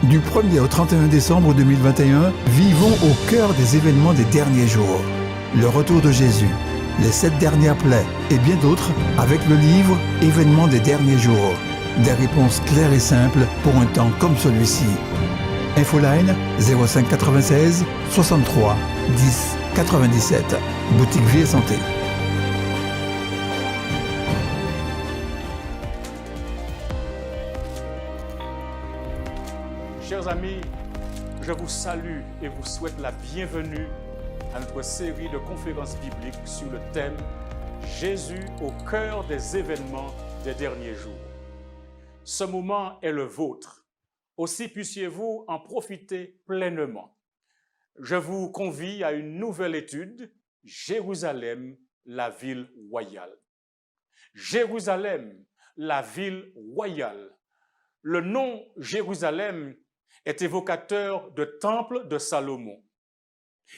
Du 1er au 31 décembre 2021, vivons au cœur des événements des derniers jours. Le retour de Jésus, les 7 dernières plaies et bien d'autres avec le livre Événements des derniers jours. Des réponses claires et simples pour un temps comme celui-ci. Infoline 05 96 63 10 97. Boutique Vie et Santé. Chers amis, je vous salue et vous souhaite la bienvenue à notre série de conférences bibliques sur le thème « Jésus au cœur des événements des derniers jours ». Ce moment est le vôtre. Aussi puissiez-vous en profiter pleinement. Je vous convie à une nouvelle étude, Jérusalem, la ville royale. Jérusalem, la ville royale. Le nom Jérusalem est évocateur de temple de Salomon,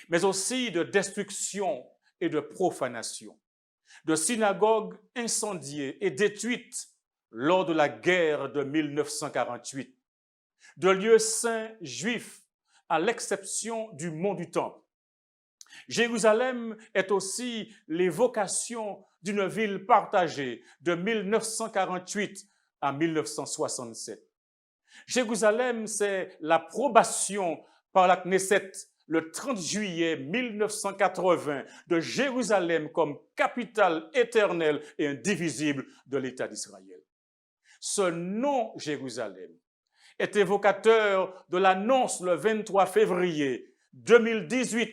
mais aussi de destruction et de profanation, de synagogues incendiées et détruites lors de la guerre de 1948, de lieux saints juifs à l'exception du mont du Temple. Jérusalem est aussi l'évocation d'une ville partagée de 1948 à 1967. Jérusalem, c'est l'approbation par la Knesset le 30 juillet 1980 de Jérusalem comme capitale éternelle et indivisible de l'État d'Israël. Ce nom Jérusalem est évocateur de l'annonce le 23 février 2018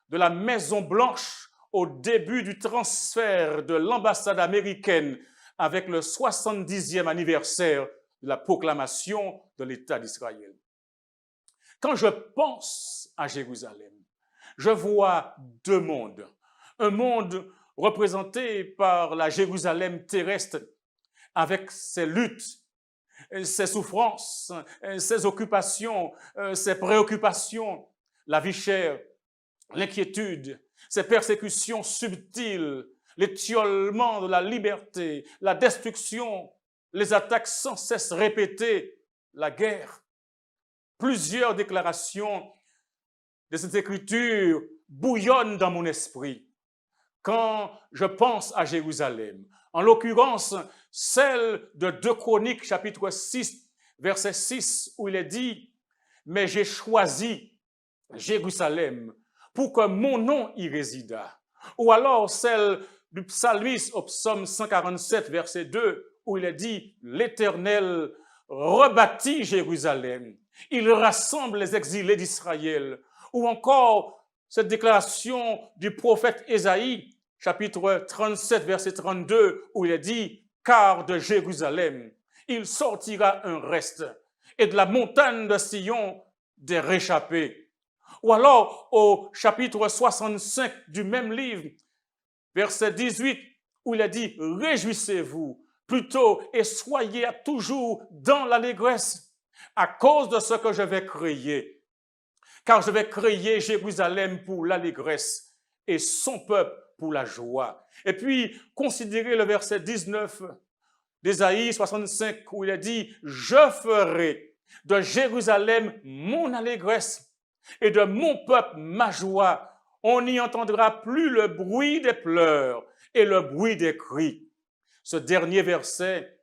de la Maison-Blanche au début du transfert de l'ambassade américaine avec le 70e anniversaire de la proclamation de l'État d'Israël. Quand je pense à Jérusalem, je vois deux mondes. Un monde représenté par la Jérusalem terrestre avec ses luttes, ses souffrances, ses occupations, ses préoccupations, la vie chère, l'inquiétude, ses persécutions subtiles, l'étiolement de la liberté, la destruction, les attaques sans cesse répétées, la guerre. Plusieurs déclarations de cette écriture bouillonnent dans mon esprit quand je pense à Jérusalem. En l'occurrence, celle de 2 Chroniques, chapitre 6, verset 6, où il est dit « Mais j'ai choisi Jérusalem pour que mon nom y résidât. » Ou alors celle du psalmiste au psaume 147, verset 2, où il est dit « L'Éternel rebâtit Jérusalem. Il rassemble les exilés d'Israël. » Ou encore cette déclaration du prophète Ésaïe, chapitre 37, verset 32, où il est dit « Car de Jérusalem, il sortira un reste, et de la montagne de Sion, des réchappés. » Ou alors au chapitre 65 du même livre, verset 18, où il est dit « Réjouissez-vous plutôt et soyez toujours dans l'allégresse à cause de ce que je vais créer. Car je vais créer Jérusalem pour l'allégresse et son peuple pour la joie. » Et puis, considérez le verset 19 d'Ésaïe 65 où il est dit « Je ferai de Jérusalem mon allégresse et de mon peuple ma joie. On n'y entendra plus le bruit des pleurs et le bruit des cris. » Ce dernier verset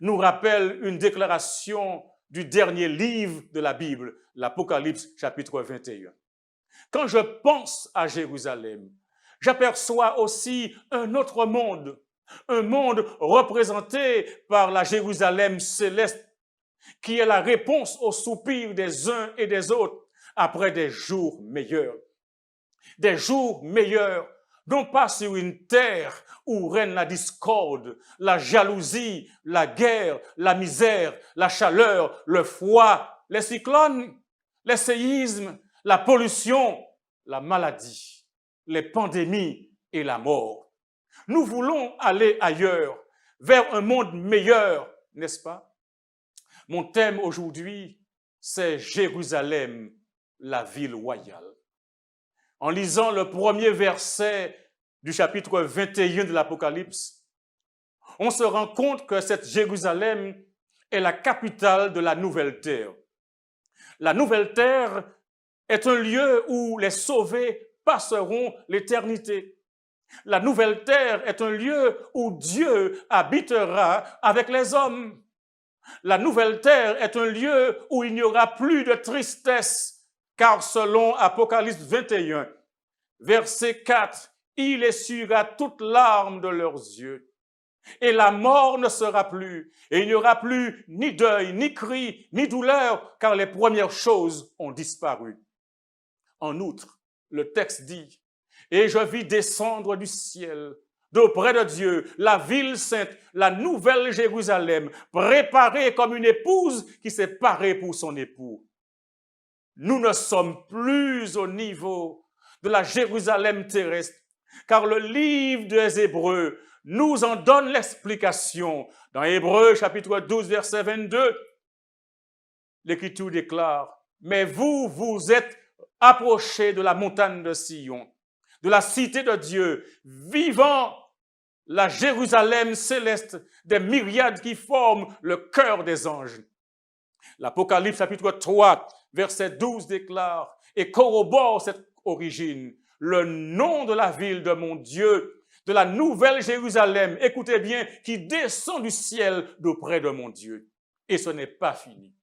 nous rappelle une déclaration du dernier livre de la Bible, l'Apocalypse chapitre 21. Quand je pense à Jérusalem, j'aperçois aussi un autre monde, un monde représenté par la Jérusalem céleste, qui est la réponse aux soupirs des uns et des autres après des jours meilleurs. Des jours meilleurs, non pas sur une terre où règne la discorde, la jalousie, la guerre, la misère, la chaleur, le froid, les cyclones, les séismes, la pollution, la maladie, les pandémies et la mort. Nous voulons aller ailleurs, vers un monde meilleur, n'est-ce pas? Mon thème aujourd'hui, c'est Jérusalem, la ville royale. En lisant le premier verset du chapitre 21 de l'Apocalypse, on se rend compte que cette Jérusalem est la capitale de la nouvelle terre. La nouvelle terre est un lieu où les sauvés passeront l'éternité. La nouvelle terre est un lieu où Dieu habitera avec les hommes. La nouvelle terre est un lieu où il n'y aura plus de tristesse, car selon Apocalypse 21, verset 4, il essuiera toute larme de leurs yeux. Et la mort ne sera plus, et il n'y aura plus ni deuil, ni cri, ni douleur, car les premières choses ont disparu. En outre, le texte dit, « Et je vis descendre du ciel, d'auprès de Dieu, la ville sainte, la nouvelle Jérusalem, préparée comme une épouse qui s'est parée pour son époux. » Nous ne sommes plus au niveau de la Jérusalem terrestre, car le livre des Hébreux nous en donne l'explication. Dans Hébreux chapitre 12, verset 22, l'Écriture déclare, « Mais vous, vous êtes approchés de la montagne de Sion, de la cité de Dieu, vivant la Jérusalem céleste des myriades qui forment le cœur des anges. » L'Apocalypse chapitre 3, verset 12 déclare et corrobore cette origine. Le nom de la ville de mon Dieu, de la nouvelle Jérusalem, écoutez bien, qui descend du ciel d'auprès de mon Dieu. Et ce n'est pas fini.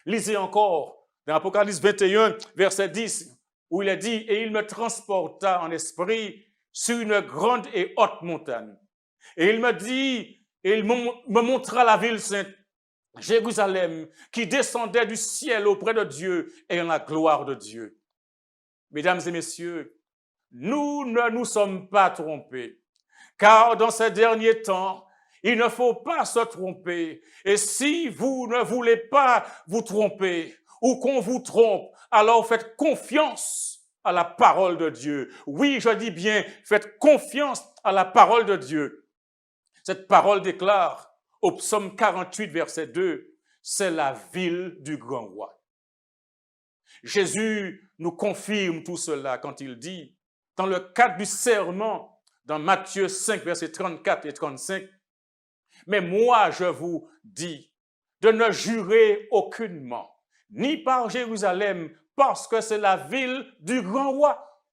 Lisez encore dans Apocalypse 21, verset 10, où il est dit, « Et il me transporta en esprit sur une grande et haute montagne. Et il me dit, et il me montra la ville sainte, Jérusalem, qui descendait du ciel auprès de Dieu et en la gloire de Dieu. » Mesdames et messieurs, nous ne nous sommes pas trompés, car dans ces derniers temps, il ne faut pas se tromper. Et si vous ne voulez pas vous tromper ou qu'on vous trompe, alors faites confiance à la parole de Dieu. Oui, je dis bien, faites confiance à la parole de Dieu. Cette parole déclare au psaume 48, verset 2, c'est la ville du grand roi. Jésus nous confirme tout cela quand il dit, dans le cadre du serment, dans Matthieu 5, versets 34 et 35, « Mais moi, je vous dis de ne jurer aucunement, ni par Jérusalem, parce que c'est la ville du grand roi. »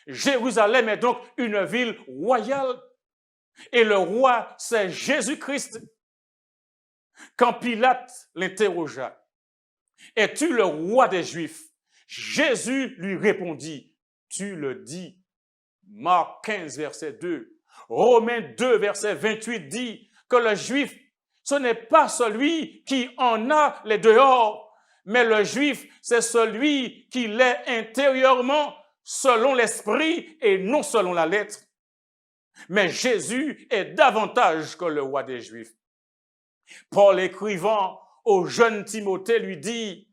Jérusalem est donc une ville royale, et le roi, c'est Jésus-Christ. Quand Pilate l'interrogea, « Es-tu le roi des Juifs ?» Jésus lui répondit, « Tu le dis. » Marc 15, verset 2. Romains 2, verset 28 dit que le Juif, ce n'est pas celui qui en a les dehors, mais le Juif, c'est celui qui l'est intérieurement, selon l'esprit et non selon la lettre. Mais Jésus est davantage que le roi des Juifs. Paul écrivant au jeune Timothée lui dit,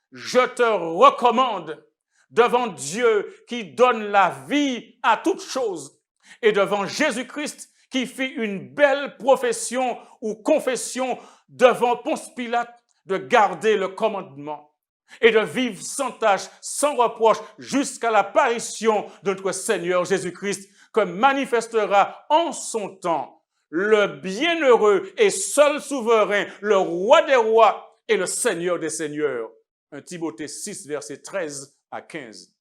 « Je te recommande devant Dieu qui donne la vie à toutes choses et devant Jésus-Christ qui fit une belle profession ou confession devant Ponce Pilate de garder le commandement et de vivre sans tâche, sans reproche jusqu'à l'apparition de notre Seigneur Jésus-Christ que manifestera en son temps le bienheureux et seul souverain, le roi des rois et le Seigneur des seigneurs. 1 Timothée 6, verset 13 à 15.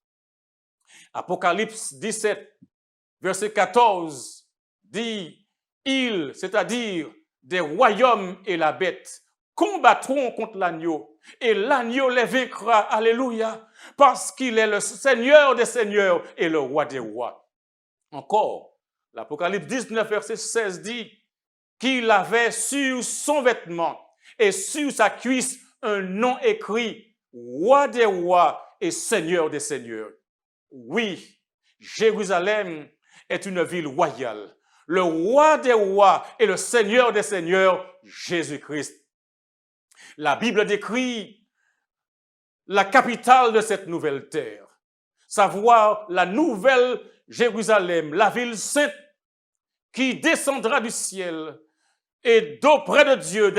Apocalypse 17, verset 14, dit, « Ils, c'est-à-dire des royaumes et la bête, combattront contre l'agneau, et l'agneau les vaincra, alléluia, parce qu'il est le Seigneur des seigneurs et le roi des rois. » Encore, l'Apocalypse 19, verset 16 dit qu'il avait sur son vêtement et sur sa cuisse un nom écrit, Roi des rois et Seigneur des seigneurs. Oui, Jérusalem est une ville royale. Le roi des rois et le Seigneur des seigneurs, Jésus-Christ. La Bible décrit la capitale de cette nouvelle terre, savoir la nouvelle Jérusalem, la ville sainte qui descendra du ciel et d'auprès de Dieu,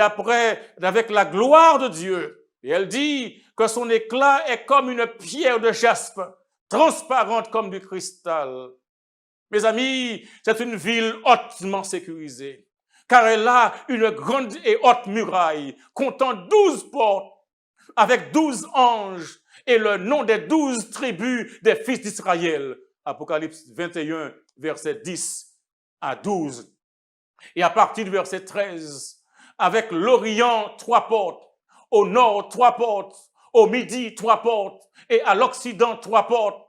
avec la gloire de Dieu. Et elle dit que son éclat est comme une pierre de jaspe, transparente comme du cristal. Mes amis, c'est une ville hautement sécurisée, car elle a une grande et haute muraille, comptant 12 portes, avec 12 anges et le nom des 12 tribus des fils d'Israël. Apocalypse 21, verset 10 à 12. Et à partir du verset 13, avec l'Orient, 3 portes, au nord, 3 portes, au midi, 3 portes, et à l'Occident, 3 portes.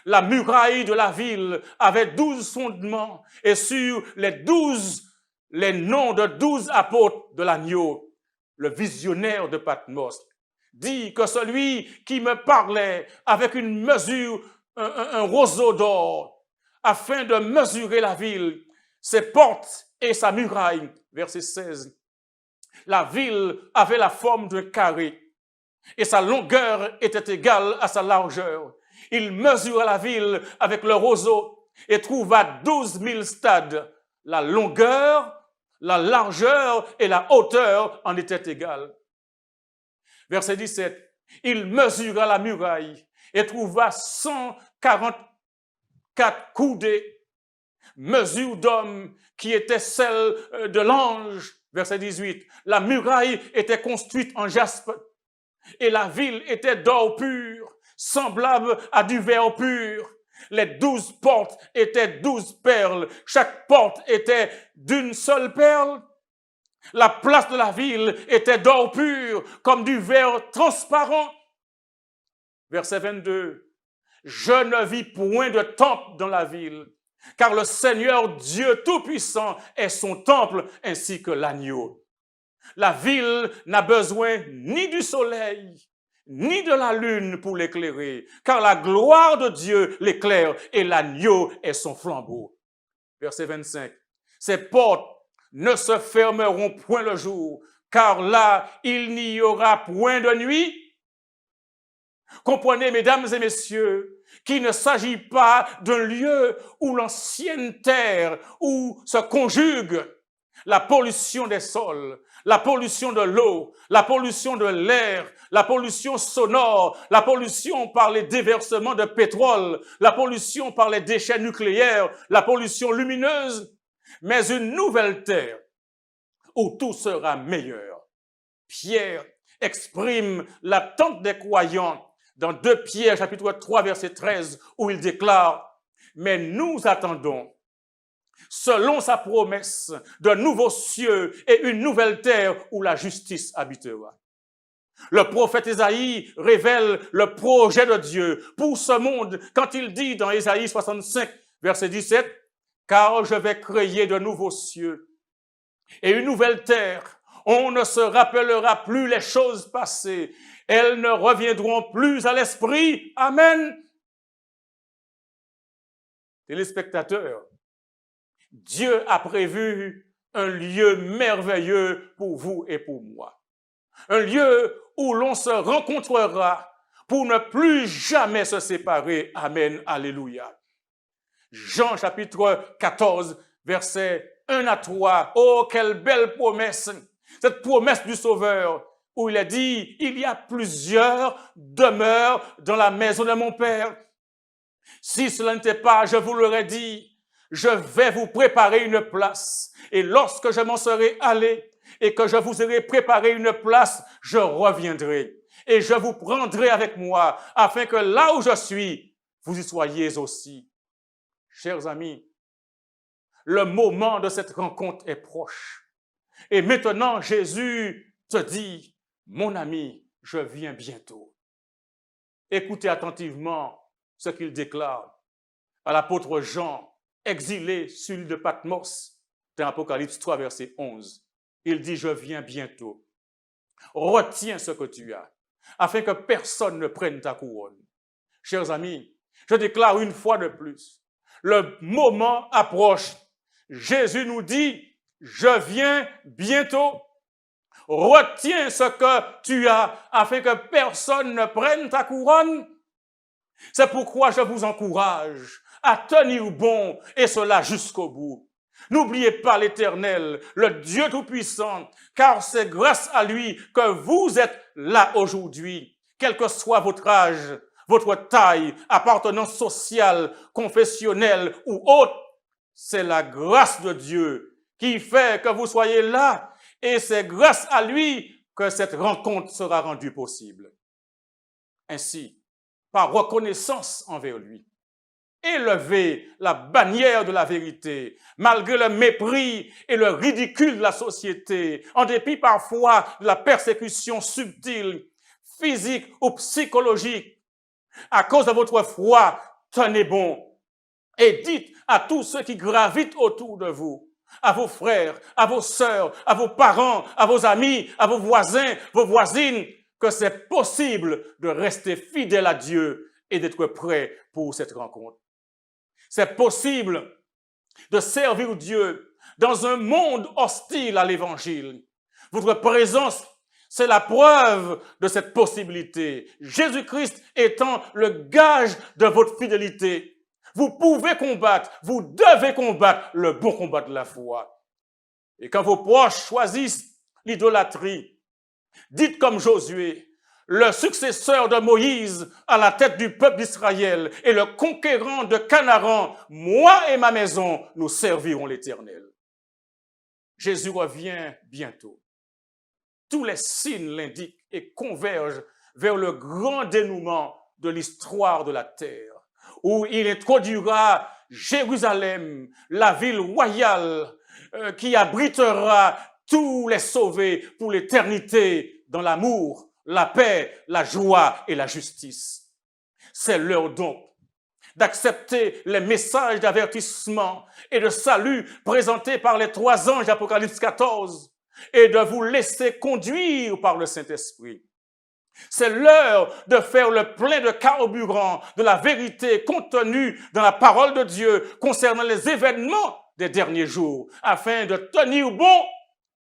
La muraille de la ville avait 12 fondements, et sur les noms de 12 apôtres de l'agneau. Le visionnaire de Patmos dit que celui qui me parlait avec une mesure, un roseau d'or, afin de mesurer la ville, ses portes et sa muraille. Verset 16. La ville avait la forme d'un carré et sa longueur était égale à sa largeur. Il mesura la ville avec le roseau et trouva 12 000 stades. La longueur, la largeur et la hauteur en étaient égales. Verset 17. Il mesura la muraille et trouva 144 coudées, mesure d'homme qui était celle de l'ange. Verset 18. La muraille était construite en jaspe et la ville était d'or pur, semblable à du verre pur. Les 12 portes étaient 12 perles. Chaque porte était d'une seule perle. La place de la ville était d'or pur, comme du verre transparent. Verset 22. Je ne vis point de temple dans la ville, car le Seigneur Dieu Tout-Puissant est son temple ainsi que l'agneau. La ville n'a besoin ni du soleil, ni de la lune pour l'éclairer, car la gloire de Dieu l'éclaire et l'agneau est son flambeau. Verset 25. Ses portes ne se fermeront point le jour, car là, il n'y aura point de nuit. Comprenez, mesdames et messieurs, qu'il ne s'agit pas d'un lieu où l'ancienne terre, où se conjugue la pollution des sols, la pollution de l'eau, la pollution de l'air, la pollution sonore, la pollution par les déversements de pétrole, la pollution par les déchets nucléaires, la pollution lumineuse, mais une nouvelle terre où tout sera meilleur. Pierre exprime l'attente des croyants dans 2 Pierre, chapitre 3, verset 13, où il déclare « Mais nous attendons, selon sa promesse, de nouveaux cieux et une nouvelle terre où la justice habitera. » Le prophète Ésaïe révèle le projet de Dieu pour ce monde quand il dit dans Ésaïe 65, verset 17, « Car je vais créer de nouveaux cieux et une nouvelle terre. On ne se rappellera plus les choses passées. Elles ne reviendront plus à l'esprit. » Amen. Téléspectateurs, Dieu a prévu un lieu merveilleux pour vous et pour moi. Un lieu où l'on se rencontrera pour ne plus jamais se séparer. Amen. Alléluia. Jean chapitre 14, versets 1 à 3. Oh, quelle belle promesse! Cette promesse du Sauveur où il a dit, il y a plusieurs demeures dans la maison de mon Père. Si cela n'était pas, je vous l'aurais dit, je vais vous préparer une place. Et lorsque je m'en serai allé et que je vous aurai préparé une place, je reviendrai et je vous prendrai avec moi afin que là où je suis, vous y soyez aussi. Chers amis, le moment de cette rencontre est proche. Et maintenant, Jésus te dit, mon ami, je viens bientôt. Écoutez attentivement ce qu'il déclare à l'apôtre Jean, exilé sur l'île de Patmos, dans Apocalypse 3, verset 11. Il dit, je viens bientôt. Retiens ce que tu as, afin que personne ne prenne ta couronne. Chers amis, je déclare une fois de plus, le moment approche. Jésus nous dit, je viens bientôt. Retiens ce que tu as afin que personne ne prenne ta couronne. C'est pourquoi je vous encourage à tenir bon et cela jusqu'au bout. N'oubliez pas l'Éternel, le Dieu Tout-Puissant, car c'est grâce à lui que vous êtes là aujourd'hui, quel que soit votre âge, votre taille, appartenance sociale, confessionnelle ou autre. C'est la grâce de Dieu qui fait que vous soyez là et c'est grâce à lui que cette rencontre sera rendue possible. Ainsi, par reconnaissance envers lui, élevez la bannière de la vérité, malgré le mépris et le ridicule de la société, en dépit parfois de la persécution subtile, physique ou psychologique. À cause de votre foi, tenez bon et dites à tous ceux qui gravitent autour de vous, à vos frères, à vos sœurs, à vos parents, à vos amis, à vos voisins, vos voisines, que c'est possible de rester fidèle à Dieu et d'être prêt pour cette rencontre. C'est possible de servir Dieu dans un monde hostile à l'Évangile. Votre présence, c'est la preuve de cette possibilité. Jésus-Christ étant le gage de votre fidélité. Vous pouvez combattre, vous devez combattre le bon combat de la foi. Et quand vos proches choisissent l'idolâtrie, dites comme Josué, le successeur de Moïse à la tête du peuple d'Israël et le conquérant de Canaan, moi et ma maison, nous servirons l'Éternel. Jésus revient bientôt. Tous les signes l'indiquent et convergent vers le grand dénouement de l'histoire de la terre, où il introduira Jérusalem, la ville royale qui abritera tous les sauvés pour l'éternité dans l'amour, la paix, la joie et la justice. C'est l'heure donc d'accepter les messages d'avertissement et de salut présentés par les 3 anges d'Apocalypse 14 et de vous laisser conduire par le Saint-Esprit. C'est l'heure de faire le plein de carburant de la vérité contenue dans la parole de Dieu concernant les événements des derniers jours, afin de tenir bon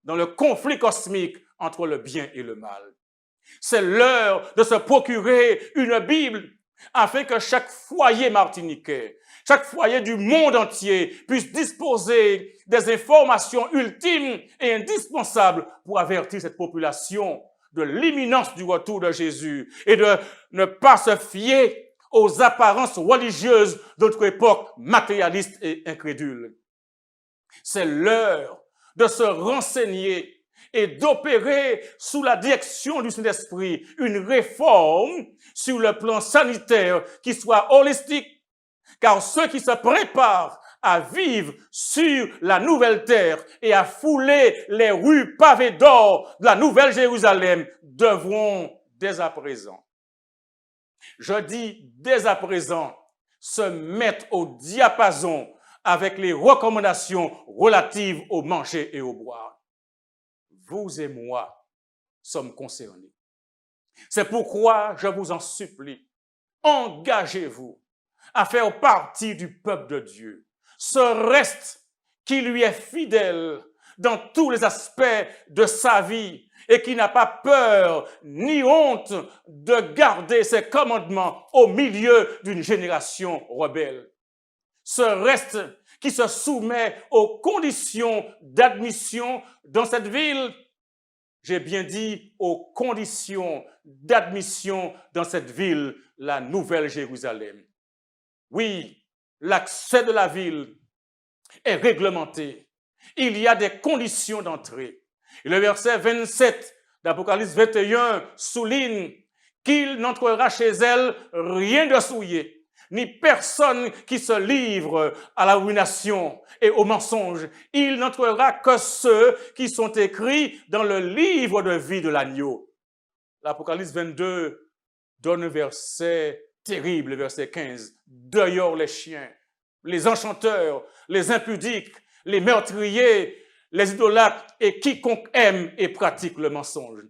dans le conflit cosmique entre le bien et le mal. C'est l'heure de se procurer une Bible afin que chaque foyer martiniquais, chaque foyer du monde entier puisse disposer des informations ultimes et indispensables pour avertir cette population de l'imminence du retour de Jésus et de ne pas se fier aux apparences religieuses de notre époque matérialiste et incrédule. C'est l'heure de se renseigner et d'opérer sous la direction du Saint-Esprit une réforme sur le plan sanitaire qui soit holistique, car ceux qui se préparent à vivre sur la nouvelle terre et à fouler les rues pavées d'or de la Nouvelle Jérusalem devront dès à présent, je dis dès à présent, se mettre au diapason avec les recommandations relatives au manger et au boire. Vous et moi sommes concernés. C'est pourquoi je vous en supplie, engagez-vous à faire partie du peuple de Dieu, ce reste qui lui est fidèle dans tous les aspects de sa vie et qui n'a pas peur ni honte de garder ses commandements au milieu d'une génération rebelle. Ce reste qui se soumet aux conditions d'admission dans cette ville, j'ai bien dit aux conditions d'admission dans cette ville, la Nouvelle Jérusalem. Oui, l'accès de la ville est réglementé. Il y a des conditions d'entrée. Et le verset 27 d'Apocalypse 21 souligne qu'il n'entrera chez elle rien de souillé, ni personne qui se livre à la ruination et au mensonge. Il n'entrera que ceux qui sont écrits dans le livre de vie de l'agneau. L'Apocalypse 22 donne un verset terrible, le verset 15. Dehors les chiens, les enchanteurs, les impudiques, les meurtriers, les idolâtres et quiconque aime et pratique le mensonge.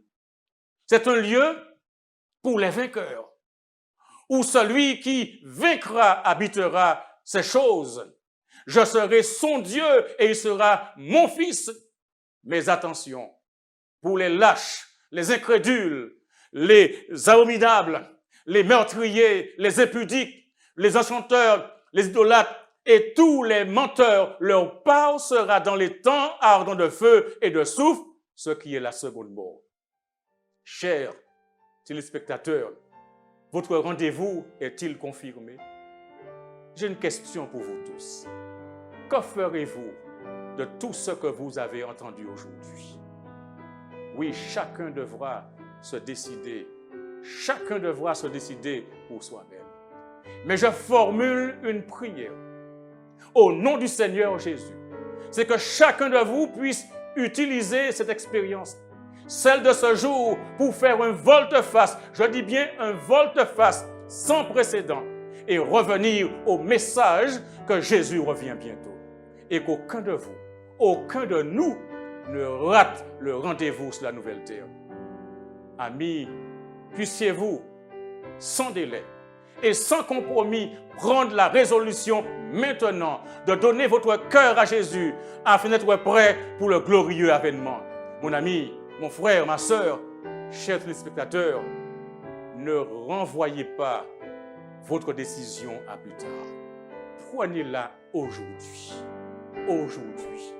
C'est un lieu pour les vainqueurs, où celui qui vaincra habitera ces choses. Je serai son Dieu et il sera mon fils. Mais attention, pour les lâches, les incrédules, les abominables, les meurtriers, les impudiques, les enchanteurs, les idolâtres et tous les menteurs, leur part sera dans les temps ardents de feu et de soufre, ce qui est la seconde mort. Chers téléspectateurs, votre rendez-vous est-il confirmé? J'ai une question pour vous tous. Que ferez-vous de tout ce que vous avez entendu aujourd'hui? Oui, chacun devra se décider. Chacun devra se décider pour soi-même. Mais je formule une prière au nom du Seigneur Jésus. C'est que chacun de vous puisse utiliser cette expérience, celle de ce jour, pour faire un volte-face, je dis bien un volte-face sans précédent, et revenir au message que Jésus revient bientôt. Et qu'aucun de vous, aucun de nous ne rate le rendez-vous sur la nouvelle terre. Amis, puissiez-vous, sans délai et sans compromis, prendre la résolution maintenant de donner votre cœur à Jésus afin d'être prêt pour le glorieux avènement. Mon ami, mon frère, ma sœur, chers téléspectateurs, ne renvoyez pas votre décision à plus tard. Prenez-la aujourd'hui. Aujourd'hui.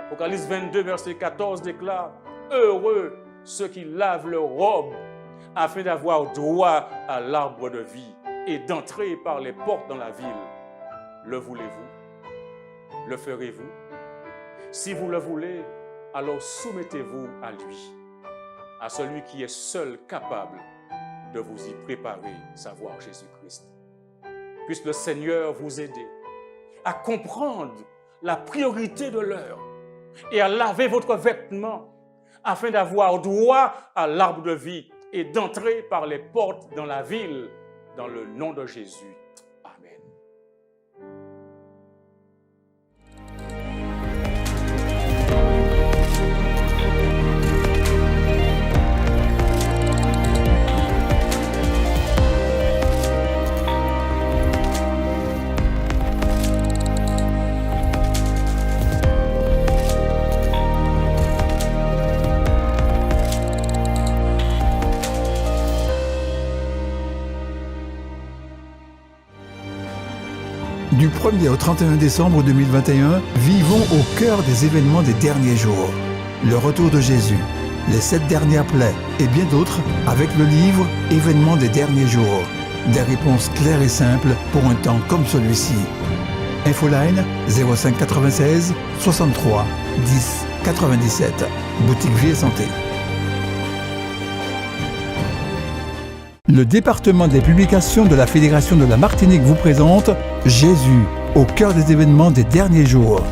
Apocalypse 22, verset 14 déclare « Heureux ceux qui lavent leurs robes afin d'avoir droit à l'arbre de vie et d'entrer par les portes dans la ville. » Le voulez-vous? Le ferez-vous? Si vous le voulez, alors soumettez-vous à lui, à celui qui est seul capable de vous y préparer, savoir Jésus-Christ. Puisse le Seigneur vous aider à comprendre la priorité de l'heure et à laver votre vêtement afin d'avoir droit à l'arbre de vie et d'entrer par les portes dans la ville, dans le nom de Jésus. Amen. Du 1er au 31 décembre 2021, vivons au cœur des événements des derniers jours. Le retour de Jésus, les 7 dernières plaies et bien d'autres avec le livre « Événements des derniers jours ». Des réponses claires et simples pour un temps comme celui-ci. Infoline 05 96 63 10 97. Boutique Vie et Santé. Le département des publications de la Fédération de la Martinique vous présente Jésus, au cœur des événements des derniers jours.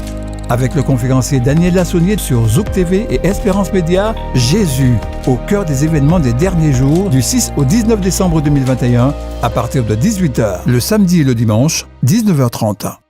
Avec le conférencier Daniel Lassonnier sur Zouk TV et Espérance Média, Jésus, au cœur des événements des derniers jours du 6 au 19 décembre 2021 à partir de 18h, le samedi et le dimanche, 19h30.